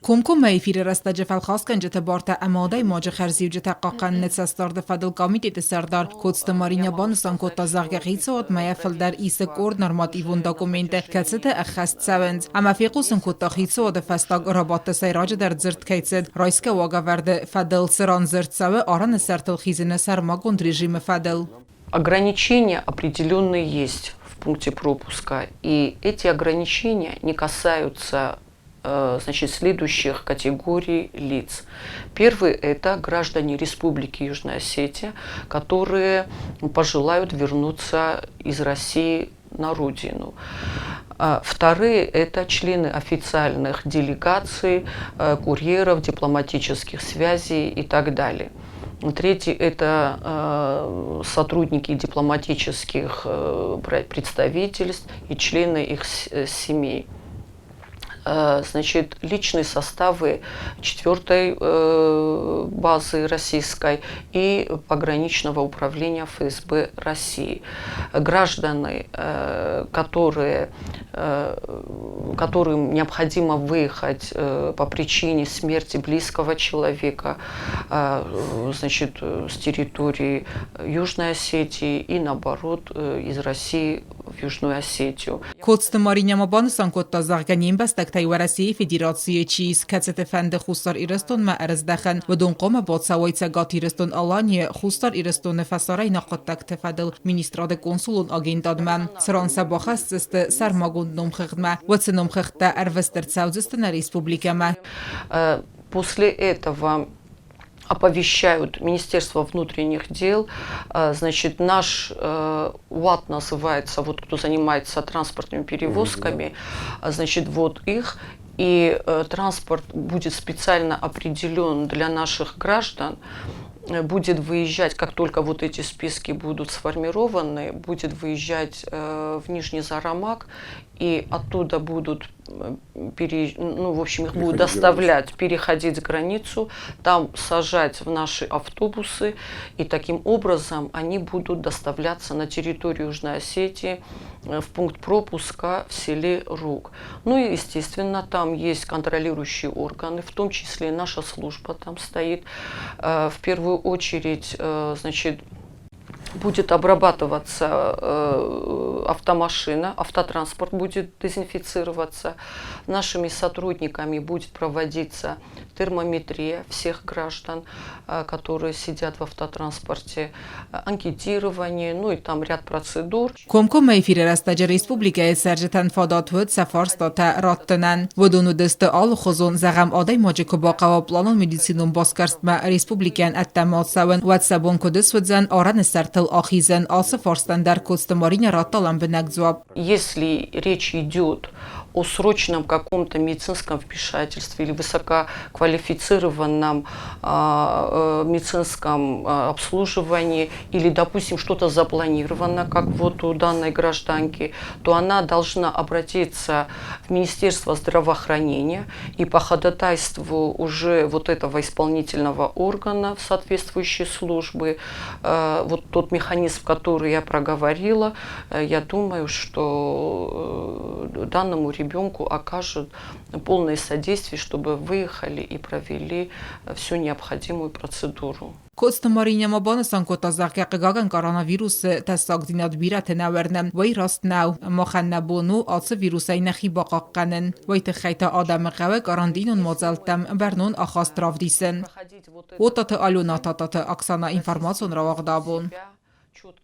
Kumkum efir rasta jefal khaskan jeta barta amade maj خرزی jeta قاقن نتسستار دفدل کامیتی سردار کوست مارینیا بانسان کوتا زاغگی سوت میافل در ایس کورد نرماتیون داکومنت کسته اخست سوند اما فیقوسن کوتا خیسو دفستاگ رابط سیراج در زرت کیتسد رایسک واگا ورد فدل سران زرت سوه آران سرتل خیزن سرماگوند رژیم فدل. Ограничения определенные есть в пункте пропуска, и эти ограничения не касаются следующих категорий лиц. Первый – это граждане Республики Южная Осетия, которые пожелают вернуться из России на родину. Вторые – это члены официальных делегаций, курьеров, дипломатических связей и так далее. Третий – это сотрудники дипломатических представительств и члены их семей. Значит, личные составы 4-й базы российской и пограничного управления ФСБ России. Граждане, которым необходимо выехать по причине смерти близкого человека, значит, с территории Южной Осетии и наоборот из России в Южную Осетию. تیورسی فدراسیون چیز کسات فند خوستار ایرستون ما ارز دخن و دون قوم باد سوایت گات ایرستون آلانی خوستار ایرستون فسارای نقد تک تفادل مینیستراد کنسولون آگین من سران سباخست است سرماگوند نمخخت ما و سنمخخت اروستر ساوزستن ریسپوبلیکا ما. После этого оповещают Министерство внутренних дел, значит, наш УАТ называется, вот кто занимается транспортными перевозками, значит, вот их, и транспорт будет специально определен для наших граждан, будет выезжать, как только вот эти списки будут сформированы, будет выезжать в Нижний Зарамак, и оттуда будут, в общем, их будут доставлять, переходить границу, там сажать в наши автобусы, и таким образом они будут доставляться на территорию Южной Осетии в пункт пропуска в селе Руг. Ну и, естественно, там есть контролирующие органы, в том числе и наша служба там стоит. В первую очередь, значит, будет обрабатываться автомашина, автотранспорт будет дезинфицироваться. Нашими сотрудниками будет проводиться термометрия всех граждан, которые сидят в автотранспорте, анкетирование, ну и там ряд процедур. Комком эфир растаджа республика сержтан фадат вуд сафарстата раттанан ودون دست آل خزون زغم آدای ماجیکو با قواب پلان медицинум баскарст ما республикан اتماد سوان ود سبون کدس ودزن آران سرتل آخیزن آس فارستان در کستمارین راتالان بنگزواب. Если речь идет о срочном каком-то медицинском вмешательстве или высококвалифицированном медицинском обслуживании, или, допустим, что-то запланировано, как вот у данной гражданки, то она должна обратиться в Министерство здравоохранения и по ходатайству уже вот этого исполнительного органа в соответствующей службы, вот тот механизм, который я проговорила, я думаю, что данному ребенку окажут полное содействие, чтобы выехали и провели всю необходимую процедуру. کستمارین ما بانسان کتا زاغ قگاگن کوروناویروس تساق دیناد بیرت نورنم وی راست نو مخن نبونو آس ویروسی نخی باقاقنن وی تخیط آدم قوه کاراندینون مزلتم برنون آخاست رافدیسن و تات آلونا تاتات اکسانا اینفرماسون را واقدابون.